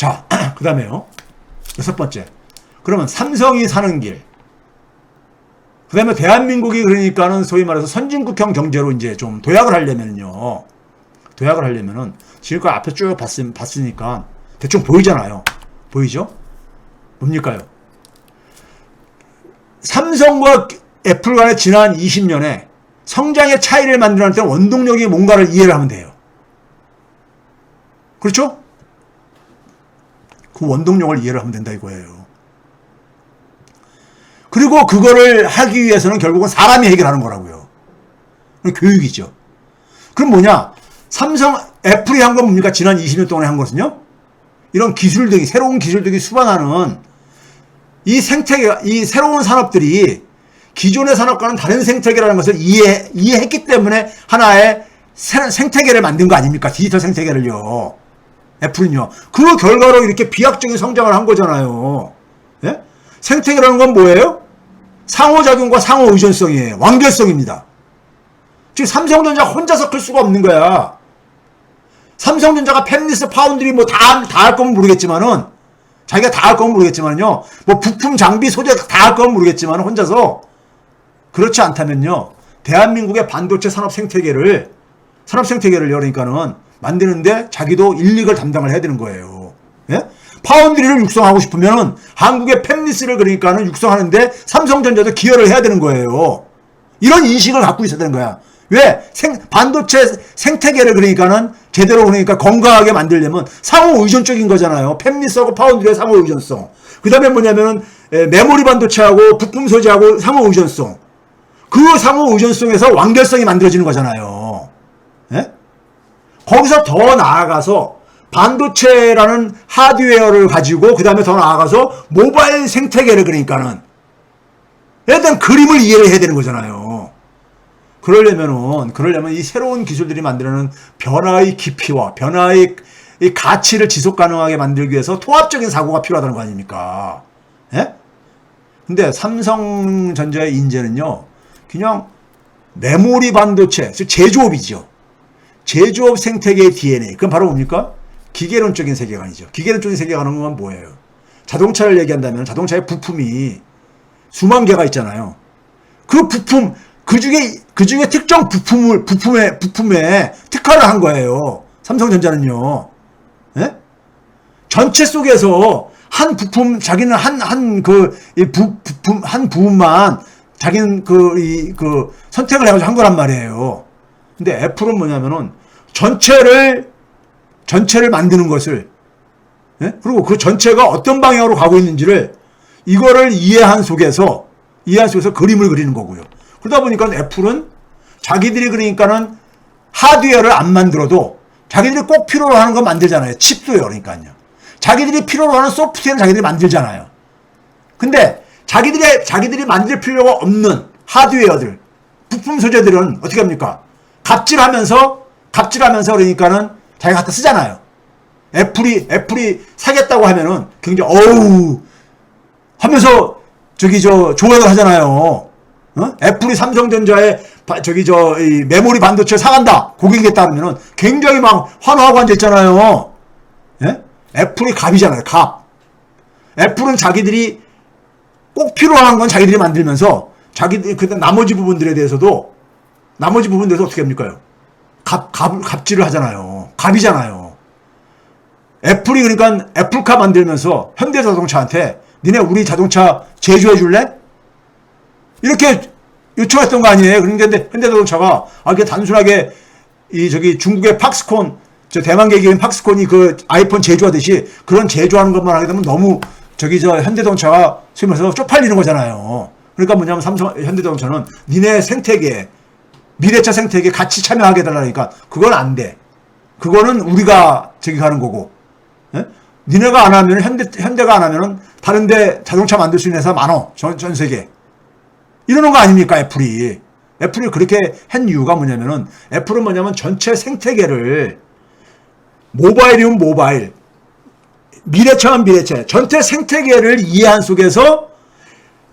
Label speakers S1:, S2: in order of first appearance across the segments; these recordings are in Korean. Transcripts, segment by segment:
S1: 자, 그 다음에요. 6번째. 그러면 삼성이 사는 길. 그 다음에 대한민국이 그러니까는 소위 말해서 선진국형 경제로 이제 좀 도약을 하려면요. 도약을 하려면은 지금까지 앞에 쭉 봤으니까 대충 보이잖아요. 보이죠? 뭡니까요? 삼성과 애플 간의 지난 20년에 성장의 차이를 만들어낼 때는 원동력이 뭔가를 이해를 하면 돼요. 그렇죠? 그 원동력을 이해를 하면 된다 이거예요. 그리고 그거를 하기 위해서는 결국은 사람이 해결하는 거라고요. 교육이죠. 그럼 뭐냐? 삼성, 애플이 한 건 뭡니까? 지난 20년 동안에 한 것은요? 이런 기술들이, 새로운 기술들이 수반하는 이 생태계, 이 새로운 산업들이 기존의 산업과는 다른 생태계라는 것을 이해했기 때문에 하나의 생태계를 만든 거 아닙니까? 디지털 생태계를요. 애플은요. 그 결과로 이렇게 비약적인 성장을 한 거잖아요. 예? 생태계라는 건 뭐예요? 상호작용과 상호의존성이에요. 완결성입니다. 지금 삼성전자 혼자서 클 수가 없는 거야. 삼성전자가 팹리스, 파운드리 뭐 다 할 거면 모르겠지만은, 자기가 다 할 거면 모르겠지만요. 뭐 부품, 장비, 소재 다 할 거면 모르겠지만 혼자서 그렇지 않다면요. 대한민국의 반도체 산업 생태계를 그러니까는 만드는데 자기도 일릭을 담당을 해야 되는 거예요. 예? 파운드리를 육성하고 싶으면은 한국의 팹리스를 그러니까는 육성하는데 삼성전자도 기여를 해야 되는 거예요. 이런 인식을 갖고 있어야 되는 거야. 왜? 반도체 생태계를 그러니까는 제대로 그러니까 건강하게 만들려면 상호 의존적인 거잖아요. 팹리스하고 파운드리의 상호 의존성. 그 다음에 뭐냐면은 메모리 반도체하고 부품 소재하고 상호 의존성. 그 상호 의존성에서 완결성이 만들어지는 거잖아요. 예? 거기서 더 나아가서 반도체라는 하드웨어를 가지고 그 다음에 더 나아가서 모바일 생태계를 그러니까는 일단 그림을 이해를 해야 되는 거잖아요. 그러려면 이 새로운 기술들이 만들어내는 변화의 깊이와 변화의 이 가치를 지속 가능하게 만들기 위해서 통합적인 사고가 필요하다는 거 아닙니까? 예? 근데 삼성전자의 인재는요, 그냥 메모리 반도체, 즉 제조업이죠. 제조업 생태계의 DNA. 그건 바로 뭡니까? 기계론적인 세계관이죠. 기계론적인 세계관은 건 뭐예요? 자동차를 얘기한다면 자동차의 부품이 수만 개가 있잖아요. 그 부품, 그 중에 특정 부품에 특화를 한 거예요. 삼성전자는요. 예? 전체 속에서 한 부품, 자기는 한 부분만 자기는 선택을 해가지고 한 거란 말이에요. 근데 애플은 뭐냐면은 전체를 만드는 것을, 예? 그리고 그 전체가 어떤 방향으로 가고 있는지를 이거를 이해한 속에서 그림을 그리는 거고요. 그러다 보니까 애플은 자기들이 그러니까는 하드웨어를 안 만들어도 자기들이 꼭 필요로 하는 거 만들잖아요. 칩도요. 그러니까요. 자기들이 필요로 하는 소프트웨어를 자기들이 만들잖아요. 근데 자기들이 만들 필요가 없는 하드웨어들, 부품 소재들은 어떻게 합니까? 갑질하면서 그러니까는 자기가 갖다 쓰잖아요. 애플이 사겠다고 하면은 굉장히 하면서 조언을 하잖아요. 어? 애플이 삼성전자의 이 메모리 반도체 사간다. 고객이 따르면은 굉장히 막 환호하고 앉아있잖아요. 예? 애플이 갑이잖아요. 갑. 애플은 자기들이 꼭 필요한 건 자기들이 만들면서 나머지 부분들에 대해서도 어떻게 합니까? 갑질을 하잖아요. 갑이잖아요. 애플이 그러니까 애플카 만들면서 현대자동차한테 니네 우리 자동차 제조해 줄래? 이렇게 요청했던 거 아니에요? 그런데 현대자동차가 그게 단순하게 중국의 팍스콘, 대만 계기인 팍스콘이 그 아이폰 제조하듯이 그런 제조하는 것만 하게 되면 너무 현대자동차가 소위 말해서 쪽팔리는 거잖아요. 그러니까 뭐냐면 현대자동차는 니네 생태계, 미래차 생태계에 같이 참여하게 해달라니까 그건 안 돼. 그거는 우리가 가는 거고. 예? 니네가 안 하면 현대가 안 하면은 다른데 자동차 만들 수 있는 회사 많어. 전 세계. 이러는 거 아닙니까, 애플이. 애플이 그렇게 한 이유가 뭐냐면은, 애플은 뭐냐면 전체 생태계를, 모바일이면 모바일, 미래차면 미래차, 전체 생태계를 이해한 속에서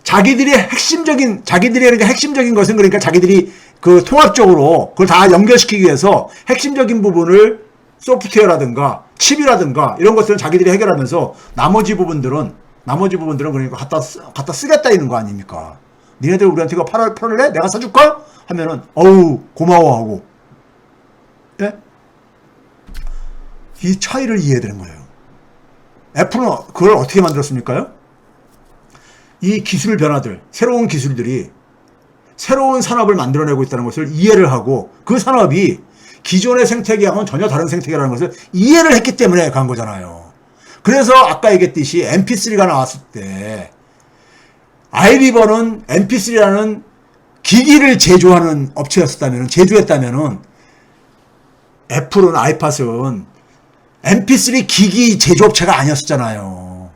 S1: 자기들이 핵심적인 것은 그러니까 자기들이 통합적으로 그걸 다 연결시키기 위해서 핵심적인 부분을 소프트웨어라든가 칩이라든가 이런 것들은 자기들이 해결하면서 나머지 부분들은 그러니까 갖다 쓰겠다 이런 거 아닙니까? 니네들 우리한테 이거 팔을래? 내가 사줄까? 하면은 어우 고마워하고. 예? 이 차이를 이해해야 되는 거예요. 애플은 그걸 어떻게 만들었습니까요? 이 기술 변화들, 새로운 기술들이 새로운 산업을 만들어내고 있다는 것을 이해를 하고 그 산업이 기존의 생태계하고는 전혀 다른 생태계라는 것을 이해를 했기 때문에 간 거잖아요. 그래서 아까 얘기했듯이 MP3가 나왔을 때 아이리버는 MP3라는 기기를 제조하는 제조했다면은 애플은 아이팟은 MP3 기기 제조업체가 아니었잖아요.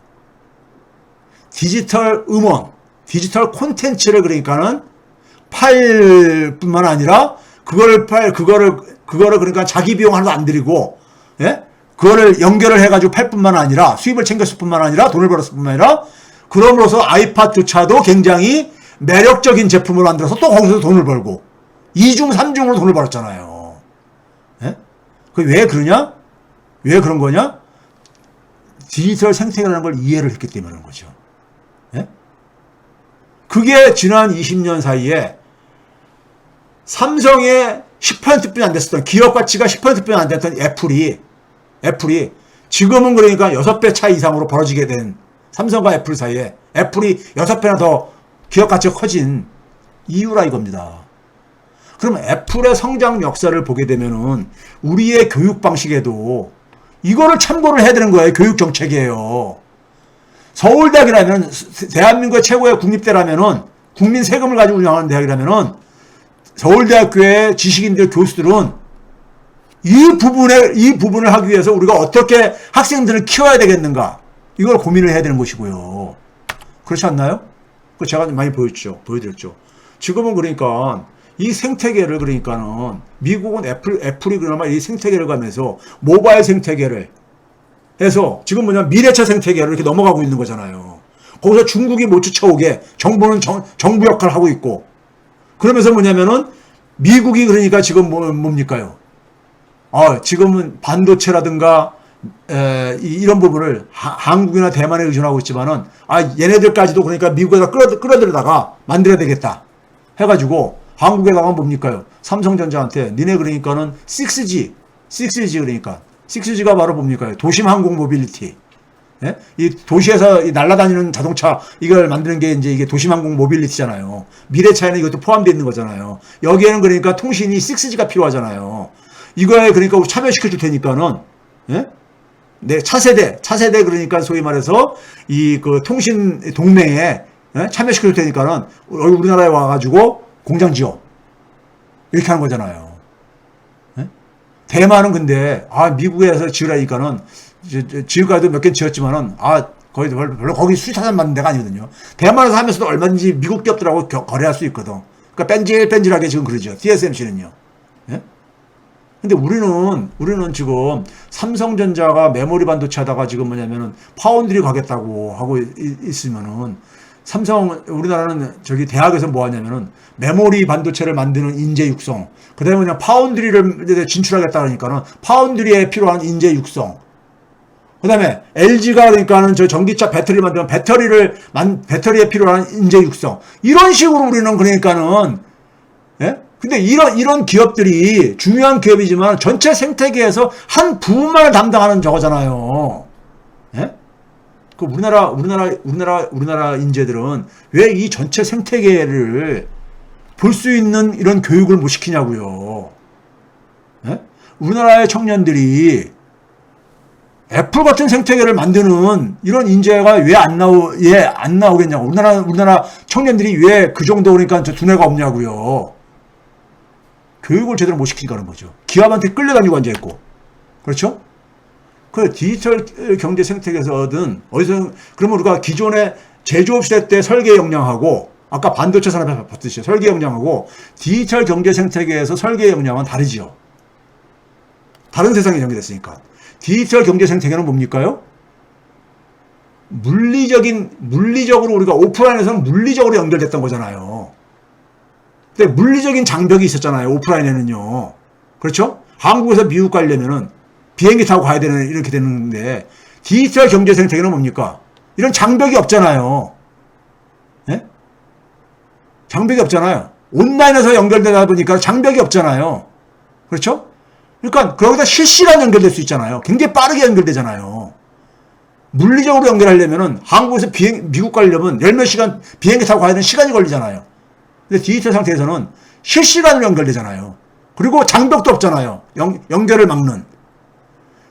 S1: 디지털 음원, 디지털 콘텐츠를 그러니까는 팔 뿐만 아니라 그거를 그러니까 자기 비용 하나도 안 들이고, 예? 그거를 연결을 해가지고 팔 뿐만 아니라 수입을 챙겼을 뿐만 아니라 돈을 벌었을 뿐만 아니라 그럼으로써 아이팟조차도 굉장히 매력적인 제품을 만들어서 또 거기서 돈을 벌고 2중, 3중으로 돈을 벌었잖아요. 예? 그 왜 그러냐? 왜 그런 거냐? 디지털 생태계라는 걸 이해를 했기 때문에 그런 거죠. 예? 그게 지난 20년 사이에 삼성의 10%뿐이 안 됐었던 기업 가치가 10%뿐이 안 됐던 애플이 지금은 그러니까 6배 차이 이상으로 벌어지게 된 삼성과 애플 사이에 애플이 6배나 더 기업 가치가 커진 이유라 이겁니다. 그럼 애플의 성장 역사를 보게 되면은 우리의 교육 방식에도 이거를 참고를 해야 되는 거예요. 교육 정책이에요. 서울대학이라면 대한민국의 최고의 국립대라면은 국민 세금을 가지고 운영하는 대학이라면은 서울대학교의 지식인들 교수들은 이 부분을 하기 위해서 우리가 어떻게 학생들을 키워야 되겠는가 이걸 고민을 해야 되는 것이고요. 그렇지 않나요? 그 제가 많이 보여드렸죠. 지금은 그러니까 이 생태계를 그러니까는 미국은 애플이 그나마 이 생태계를 가면서 모바일 생태계를 해서 지금 미래차 생태계를 이렇게 넘어가고 있는 거잖아요. 거기서 중국이 못 쫓아오게 정부는 정부 역할을 하고 있고 그러면서 뭐냐면은 미국이 그러니까 지금 뭡니까요? 지금은 반도체라든가 이런 부분을 한국이나 대만에 의존하고 있지만은 얘네들까지도 그러니까 미국에다 끌어들여다가 만들어야 되겠다 해가지고 한국에다가 뭡니까요? 삼성전자한테 니네 그러니까는 6G 그러니까 6G가 바로 뭡니까요? 도심 항공 모빌리티. 예? 이 도시에서 날아다니는 자동차 이걸 만드는 게 이제 이게 도심 항공 모빌리티잖아요. 미래차에는 이것도 포함되어 있는 거잖아요. 여기에는 그러니까 통신이 6G가 필요하잖아요. 이거에 그러니까 참여시켜 줄 테니까는 예? 네, 차세대 그러니까 소위 말해서 이 그 통신 동맹에 예? 참여시켜 줄 테니까는 우리나라에 와가지고 공장 지어 이렇게 하는 거잖아요. 예? 대만은 근데 미국에서 지으라니까는 지금까지도 몇 개 지었지만은 거의 별로 거기 수리차단 받는 데가 아니거든요. 대만에서 하면서도 얼마든지 미국 기업들하고 거래할 수 있거든. 그러니까 뺀질뺀질하게 지금 그러죠. TSMC는요. 예? 근데 우리는 지금 삼성전자가 메모리 반도체 하다가 지금 뭐냐면은 파운드리 가겠다고 하고 있으면은 우리나라는 저기 대학에서 뭐 하냐면은 메모리 반도체를 만드는 인재 육성, 그 다음에 그냥 파운드리를 진출하겠다 그러니까는 파운드리에 필요한 인재 육성, 그 다음에 LG가 그러니까는 저 전기차 배터리를 만드는 배터리에 필요한 인재 육성, 이런 식으로 우리는 그러니까는, 예? 근데 이런 기업들이 중요한 기업이지만 전체 생태계에서 한 부분만을 담당하는 저거잖아요. 예? 그 우리나라 인재들은 왜 이 전체 생태계를 볼 수 있는 이런 교육을 못 시키냐고요. 예? 우리나라의 청년들이 애플 같은 생태계를 만드는 이런 인재가 왜 안 나오겠냐고. 우리나라 청년들이 왜 그 정도 그러니까 두뇌가 없냐고요. 교육을 제대로 못 시키니까 그런 거죠. 기업한테 끌려다니고 앉아있고. 그렇죠? 그 디지털 경제 생태계에서든 그러면 우리가 기존의 제조업 시대 때 설계 역량하고 아까 반도체 산업에 봤듯이 설계 역량하고 디지털 경제 생태계에서 설계 역량은 다르지요. 다른 세상이 연계됐으니까. 디지털 경제 생태계는 뭡니까요? 물리적으로 우리가 오프라인에서는 물리적으로 연결됐던 거잖아요. 근데 물리적인 장벽이 있었잖아요. 오프라인에는요. 그렇죠? 한국에서 미국 가려면은 비행기 타고 가야 되는, 이렇게 되는데, 디지털 경제 생태계는 뭡니까? 이런 장벽이 없잖아요. 예? 장벽이 없잖아요. 온라인에서 연결되다 보니까 장벽이 없잖아요. 그렇죠? 그러니까 거기다 실시간 연결될 수 있잖아요. 굉장히 빠르게 연결되잖아요. 물리적으로 연결하려면은 한국에서 미국 가려면 열 몇 시간 비행기 타고 가야 되는 시간이 걸리잖아요. 근데 디지털 상태에서는 실시간으로 연결되잖아요. 그리고 장벽도 없잖아요. 연결을 막는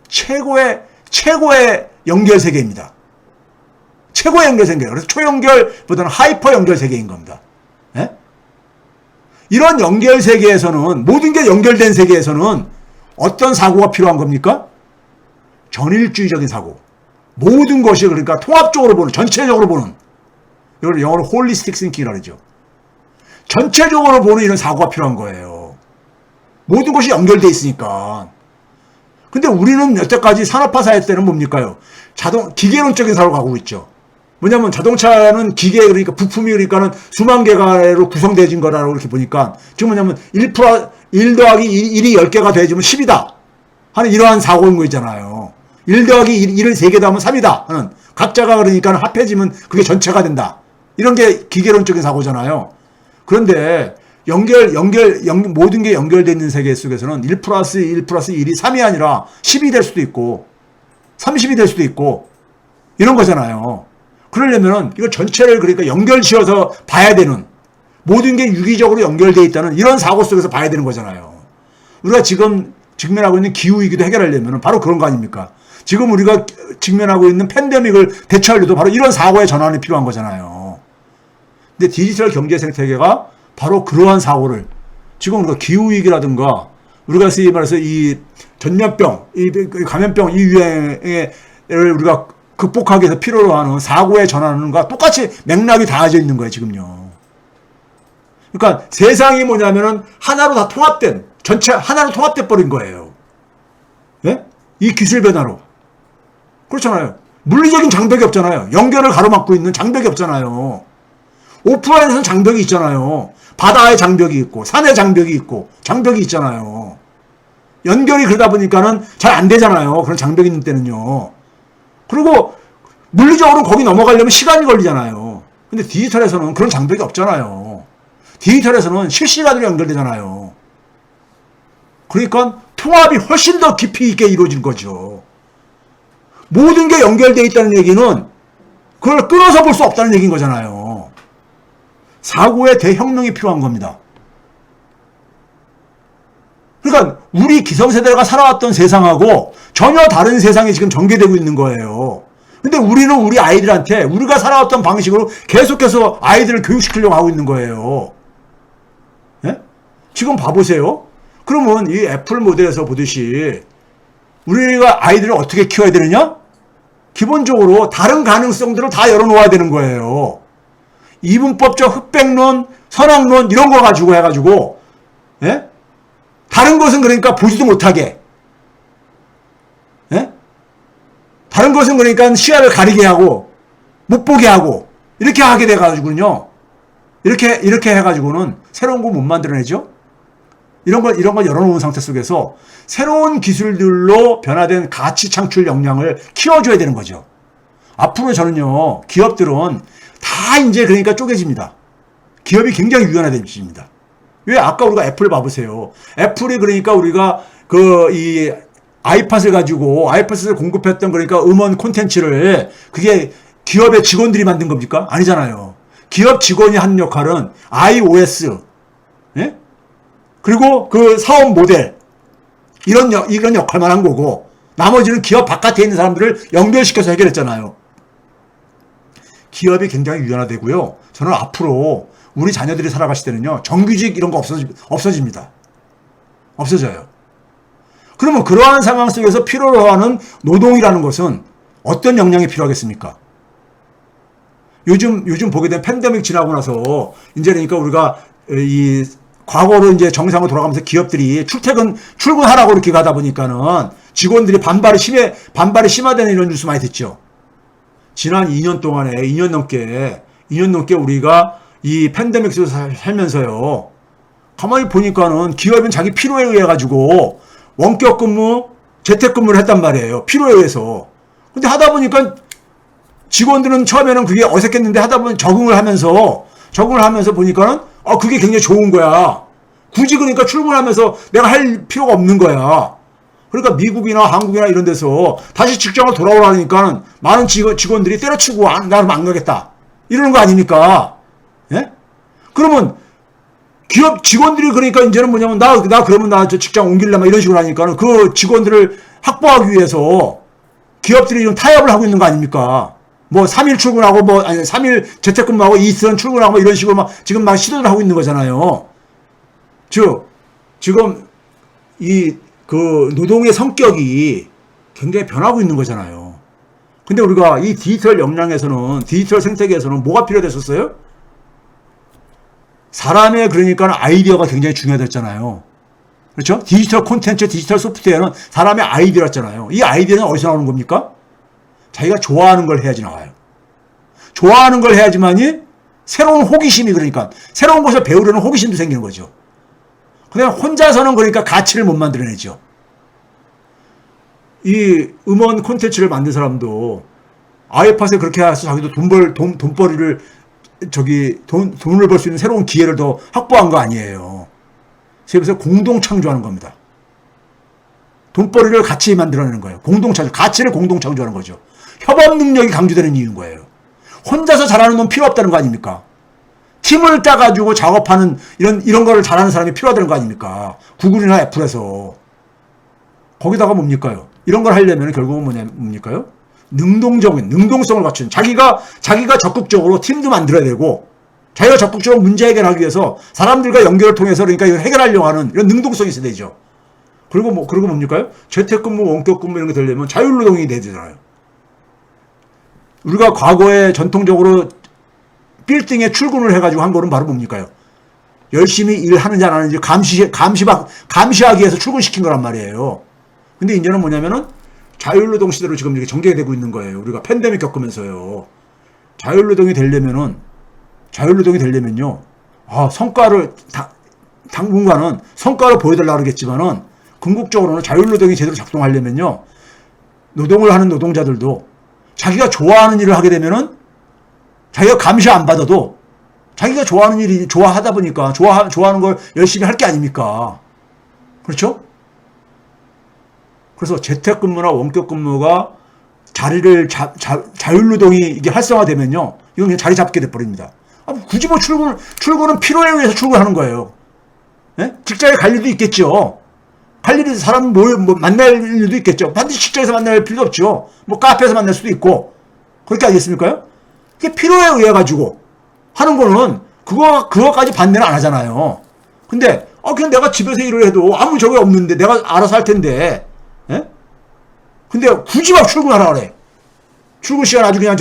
S1: 최고의 연결 세계입니다. 최고의 연결 세계. 그래서 초연결보다는 하이퍼 연결 세계인 겁니다. 예? 이런 연결 세계에서는, 모든 게 연결된 세계에서는 어떤 사고가 필요한 겁니까? 전일주의적인 사고. 모든 것이 그러니까 통합적으로 보는, 전체적으로 보는, 이걸 영어로 홀리스틱 싱킹이라고 그러죠. 전체적으로 보는 이런 사고가 필요한 거예요. 모든 것이 연결되어 있으니까. 근데 우리는 여태까지 산업화 사회 때는 뭡니까요? 기계론적인 사고를 가고 있죠. 뭐냐면 자동차는 기계, 그러니까 부품이 그러니까는 수만 개가로 구성되어진 거라고 이렇게 보니까 지금 뭐냐면 1 더하기 1이 10개가 돼지면 10이다 하는 이러한 사고인 거 있잖아요. 1 더하기 1을 3개 더하면 3이다 하는, 각자가 그러니까 합해지면 그게 전체가 된다. 이런 게 기계론적인 사고잖아요. 그런데 모든 게 연결되어 있는 세계 속에서는 1 플러스 1 플러스 1이 3이 아니라 10이 될 수도 있고 30이 될 수도 있고 이런 거잖아요. 그러려면은 이거 전체를 그러니까 연결지어서 봐야 되는, 모든 게 유기적으로 연결되어 있다는 이런 사고 속에서 봐야 되는 거잖아요. 우리가 지금 직면하고 있는 기후위기도 해결하려면 바로 그런 거 아닙니까? 지금 우리가 직면하고 있는 팬데믹을 대처하려도 바로 이런 사고의 전환이 필요한 거잖아요. 근데 디지털 경제 생태계가 바로 그러한 사고를, 지금 우리가 기후위기라든가 우리가 쓰이 말해서 이 전염병, 이 감염병, 이 유행을 우리가 극복하기 위해서 필요로 하는 사고의 전환과 똑같이 맥락이 닿아져 있는 거예요, 지금요. 그러니까 세상이 뭐냐면은 하나로 다 통합된, 전체 하나로 통합돼 버린 거예요. 예? 이 기술 변화로. 그렇잖아요. 물리적인 장벽이 없잖아요. 연결을 가로막고 있는 장벽이 없잖아요. 오프라인에서는 장벽이 있잖아요. 바다에 장벽이 있고, 산에 장벽이 있고, 장벽이 있잖아요. 연결이 그러다 보니까는 잘 안 되잖아요. 그런 장벽이 있는 때는요. 그리고 물리적으로 거기 넘어가려면 시간이 걸리잖아요. 근데 디지털에서는 그런 장벽이 없잖아요. 디지털에서는 실시간으로 연결되잖아요. 그러니까 통합이 훨씬 더 깊이 있게 이루어진 거죠. 모든 게 연결되어 있다는 얘기는 그걸 끊어서 볼 수 없다는 얘기인 거잖아요. 사고의 대혁명이 필요한 겁니다. 그러니까 우리 기성세대가 살아왔던 세상하고 전혀 다른 세상이 지금 전개되고 있는 거예요. 근데 우리는 우리 아이들한테 우리가 살아왔던 방식으로 계속해서 아이들을 교육시키려고 하고 있는 거예요. 예? 지금 봐보세요. 그러면 이 애플 모델에서 보듯이 우리가 아이들을 어떻게 키워야 되느냐? 기본적으로 다른 가능성들을 다 열어놓아야 되는 거예요. 이분법적 흑백론, 선악론 이런 거 가지고 해가지고, 예? 다른 것은 그러니까 보지도 못하게, 예? 다른 것은 그러니까 시야를 가리게 하고 못 보게 하고 이렇게 하게 돼가지고는요. 이렇게 해가지고는 새로운 거 못 만들어내죠. 이런 걸 열어놓은 상태 속에서 새로운 기술들로 변화된 가치 창출 역량을 키워줘야 되는 거죠. 앞으로 저는요, 기업들은 다 이제 그러니까 쪼개집니다. 기업이 굉장히 유연화됩니다. 왜? 아까 우리가 애플 봐보세요. 애플이 그러니까 우리가 이 아이팟을 가지고 아이팟을 공급했던 그러니까 음원 콘텐츠를 그게 기업의 직원들이 만든 겁니까? 아니잖아요. 기업 직원이 한 역할은 iOS, 예? 그리고 그 사업 모델 이런 역할만 한 거고 나머지는 기업 바깥에 있는 사람들을 연결시켜서 해결했잖아요. 기업이 굉장히 유연화되고요. 저는 앞으로 우리 자녀들이 살아가실 때는요, 정규직 이런 거 없어집니다. 없어져요. 그러면 그러한 상황 속에서 필요로 하는 노동이라는 것은 어떤 역량이 필요하겠습니까? 요즘 보게 된 팬데믹 지나고 나서 이제 그러니까 우리가 이 과거로 이제 정상으로 돌아가면서 기업들이 출근하라고 이렇게 가다 보니까는 직원들이 반발이 심화되는 이런 뉴스 많이 듣죠. 지난 2년 동안에 2년 넘게 우리가 이 팬데믹 속에서 살면서요. 가만히 보니까는 기업은 자기 필요에 의해 가지고 원격 근무, 재택근무를 했단 말이에요. 필요에 의해서. 근데 하다 보니까 직원들은 처음에는 그게 어색했는데 하다 보면 적응을 하면서 보니까는 그게 굉장히 좋은 거야. 굳이 그러니까 출근하면서 내가 할 필요가 없는 거야. 그러니까 미국이나 한국이나 이런 데서 다시 직장을 돌아오라니까 많은 직원들이 때려치고 나는 안 가겠다. 이러는 거 아닙니까? 예? 그러면 기업 직원들이 그러니까 이제는 뭐냐면 나 그러면 나 저 직장 옮길래마 이런 식으로 하니까는 그 직원들을 확보하기 위해서 기업들이 좀 타협을 하고 있는 거 아닙니까? 뭐 3일 출근하고 3일 재택근무하고 이틀은 출근하고 이런 식으로 막 지금 막 시도를 하고 있는 거잖아요. 즉 지금 이 그 노동의 성격이 굉장히 변하고 있는 거잖아요. 근데 우리가 이 디지털 역량에서는 디지털 생태계에서는 뭐가 필요했었어요? 사람의 그러니까 아이디어가 굉장히 중요했잖아요. 그렇죠? 디지털 콘텐츠, 디지털 소프트웨어는 사람의 아이디어였잖아요. 이 아이디어는 어디서 나오는 겁니까? 자기가 좋아하는 걸 해야지 나와요. 좋아하는 걸 해야지만이 새로운 호기심이 그러니까 새로운 것을 배우려는 호기심도 생기는 거죠. 그냥 혼자서는 그러니까 가치를 못 만들어내죠. 이 음원 콘텐츠를 만든 사람도 아이팟에 그렇게 해서 자기도 돈벌이를 돈을 벌 수 있는 새로운 기회를 더 확보한 거 아니에요. 그래서 공동 창조하는 겁니다. 돈벌이를 같이 만들어내는 거예요. 공동 창조, 가치를 공동 창조하는 거죠. 협업 능력이 강조되는 이유인 거예요. 혼자서 잘하는 놈 필요 없다는 거 아닙니까? 팀을 짜가지고 작업하는 이런 거를 잘하는 사람이 필요하다는 거 아닙니까? 구글이나 애플에서. 거기다가 뭡니까요? 이런 걸 하려면 결국은 뭡니까요? 능동성을 갖춘 자기가 적극적으로 팀도 만들어야 되고 자기가 적극적으로 문제 해결하기 위해서 사람들과 연결을 통해서 그러니까 이걸 해결하려고 하는 이런 능동성이 있어야 되죠. 그리고 뭡니까요? 재택근무, 원격근무 이런 게 되려면 자율노동이 돼야 되잖아요. 우리가 과거에 전통적으로 빌딩에 출근을 해가지고 한 거는 바로 뭡니까요? 열심히 일하는지 안 하는지 감시하기 위해서 출근시킨 거란 말이에요. 근데 이제는 뭐냐면은 자율노동 시대로 지금 이렇게 전개가 되고 있는 거예요. 우리가 팬데믹 겪으면서요. 자율노동이 되려면요. 성과를 당분간은 성과를 보여달라 그러겠지만은 궁극적으로는 자율노동이 제대로 작동하려면요. 노동을 하는 노동자들도 자기가 좋아하는 일을 하게 되면은 자기가 감시 안 받아도 자기가 좋아하는 일이 좋아하다 보니까 좋아하는 걸 열심히 할 게 아닙니까? 그렇죠? 그래서 재택근무나 원격근무가 자율노동이 이게 활성화되면요. 이건 그냥 자리 잡게 돼버립니다. 굳이 뭐 출근은 필요에 의해서 출근하는 거예요. 예? 직장에 갈 일도 있겠죠. 갈 일이 사람 만날 일도 있겠죠. 반드시 직장에서 만날 필요도 없죠. 뭐 카페에서 만날 수도 있고. 그렇게 아니겠습니까? 이게 필요에 의해 가지고 하는 거는 그거까지 반대는 안 하잖아요. 근데 그냥 내가 집에서 일을 해도 아무 적이 없는데 내가 알아서 할 텐데. 예? 근데 굳이 막 출근하라 그래. 출근 시간 아주 그냥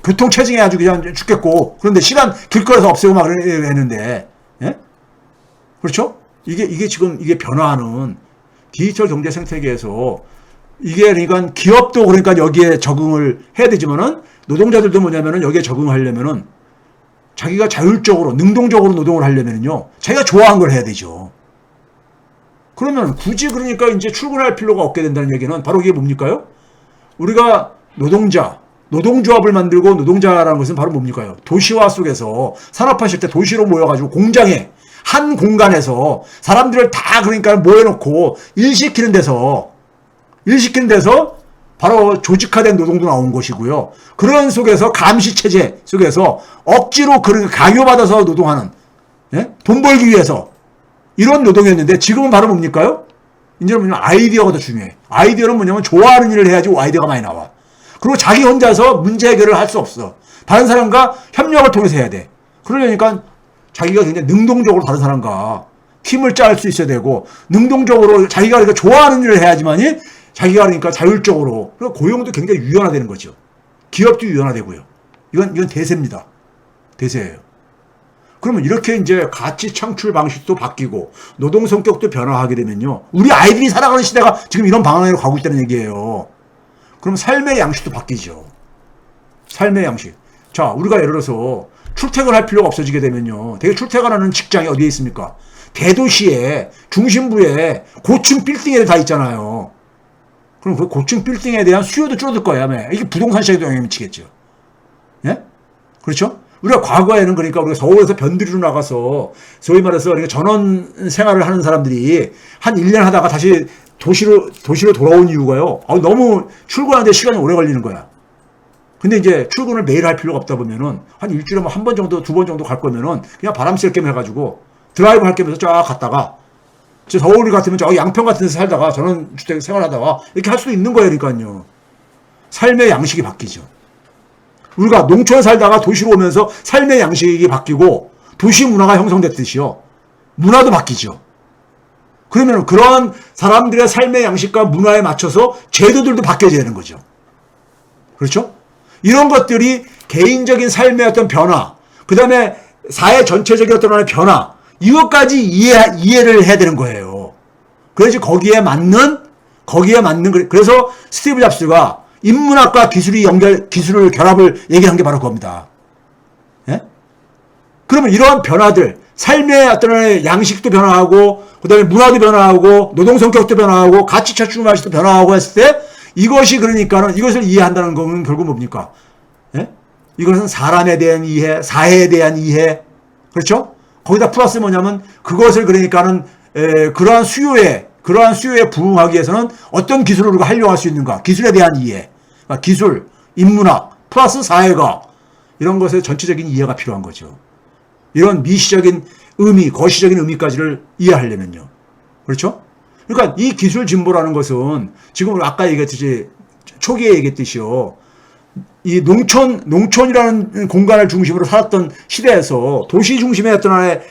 S1: 교통체증에 아주 그냥 죽겠고. 그런데 시간 길거리에서 없애고 막 그랬는데. 예? 그렇죠? 이게 지금 변화하는 디지털 경제 생태계에서 이게 그러니까 기업도 그러니까 여기에 적응을 해야 되지만은 노동자들도 뭐냐면은 여기에 적응하려면은 자기가 자율적으로 능동적으로 노동을 하려면은요. 자기가 좋아하는 걸 해야 되죠. 그러면 굳이 그러니까 이제 출근할 필요가 없게 된다는 얘기는 바로 이게 뭡니까요? 우리가 노동조합을 만들고 노동자라는 것은 바로 뭡니까요? 도시화 속에서 산업화실 때 도시로 모여가지고 공장에 한 공간에서 사람들을 다 그러니까 모여놓고 일시키는 데서 바로 조직화된 노동도 나온 것이고요. 그런 속에서 감시체제 속에서 억지로 강요받아서 노동하는, 예? 돈 벌기 위해서 이런 노동이었는데 지금은 바로 뭡니까요? 이제는 뭐냐면 아이디어가 더 중요해. 아이디어는 뭐냐면 좋아하는 일을 해야지 아이디어가 많이 나와. 그리고 자기 혼자서 문제 해결을 할 수 없어. 다른 사람과 협력을 통해서 해야 돼. 그러려니까 자기가 굉장히 능동적으로 다른 사람과 팀을 짤 수 있어야 되고 능동적으로 자기가 그러니까 좋아하는 일을 해야지만이 자기가 그러니까 자율적으로 고용도 굉장히 유연화되는 거죠. 기업도 유연화되고요. 이건 대세입니다. 대세예요. 그러면 이렇게 이제 가치 창출 방식도 바뀌고 노동 성격도 변화하게 되면요. 우리 아이들이 살아가는 시대가 지금 이런 방향으로 가고 있다는 얘기예요. 그럼 삶의 양식도 바뀌죠. 삶의 양식. 자, 우리가 예를 들어서 출퇴근할 필요가 없어지게 되면요. 되게 출퇴근하는 직장이 어디에 있습니까? 대도시에 중심부에 고층 빌딩에 다 있잖아요. 그럼 그 고층 빌딩에 대한 수요도 줄어들 거예요. 아마. 이게 부동산 시장에도 영향을 미치겠죠. 예? 그렇죠? 우리가 과거에는 그러니까 우리가 서울에서 변두리로 나가서 소위 말해서 그러니까 전원 생활을 하는 사람들이 한 1년 하다가 다시 도시로 돌아온 이유가요. 너무 출근하는데 시간이 오래 걸리는 거야. 근데 이제 출근을 매일 할 필요가 없다 보면은 한 일주일에 한 번 정도, 두 번 정도 갈 거면은 그냥 바람 쐴 겸 해가지고 드라이브 할 겸해서 쫙 갔다가 서울 같으면 저 양평 같은 데서 살다가 전원주택 생활하다가 이렇게 할 수도 있는 거예요. 그러니까요. 삶의 양식이 바뀌죠. 우리가 농촌에 살다가 도시로 오면서 삶의 양식이 바뀌고 도시 문화가 형성됐듯이요. 문화도 바뀌죠. 그러면 그러한 사람들의 삶의 양식과 문화에 맞춰서 제도들도 바뀌어야 되는 거죠. 그렇죠? 이런 것들이 개인적인 삶의 어떤 변화, 그 다음에 사회 전체적인 어떤 하나의 변화, 이것까지 이해를 해야 되는 거예요. 그래서 거기에 맞는, 그래서 스티브 잡스가 인문학과 기술을 결합을 얘기한 게 바로 그겁니다. 예? 그러면 이러한 변화들, 삶의 어떤 양식도 변화하고, 그 다음에 문화도 변화하고, 노동 성격도 변화하고, 가치 찾추는 맛도 변화하고 했을 때, 이것이 그러니까는, 이것을 이해한다는 건 결국 뭡니까? 예? 이것은 사람에 대한 이해, 사회에 대한 이해, 그렇죠? 거기다 플러스 뭐냐면, 그것을 그러니까는, 그러한 수요에 부응하기 위해서는 어떤 기술을 우리가 활용할 수 있는가? 기술에 대한 이해. 그러니까 기술, 인문학, 플러스 사회가 이런 것의 전체적인 이해가 필요한 거죠. 이런 미시적인 의미, 거시적인 의미까지를 이해하려면요. 그렇죠? 그러니까 이 기술 진보라는 것은 지금 아까 얘기했듯이 초기에 얘기했듯이요. 이 농촌이라는 공간을 중심으로 살았던 시대에서 도시 중심의 어떤 하나의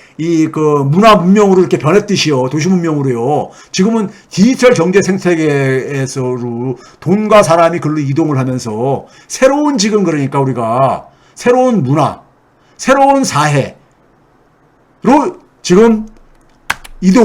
S1: 문화 문명으로 이렇게 변했듯이요. 도시 문명으로요. 지금은 디지털 경제 생태계에서 돈과 사람이 글로 이동을 하면서 새로운 지금 그러니까 우리가 새로운 문화, 새로운 사회로 지금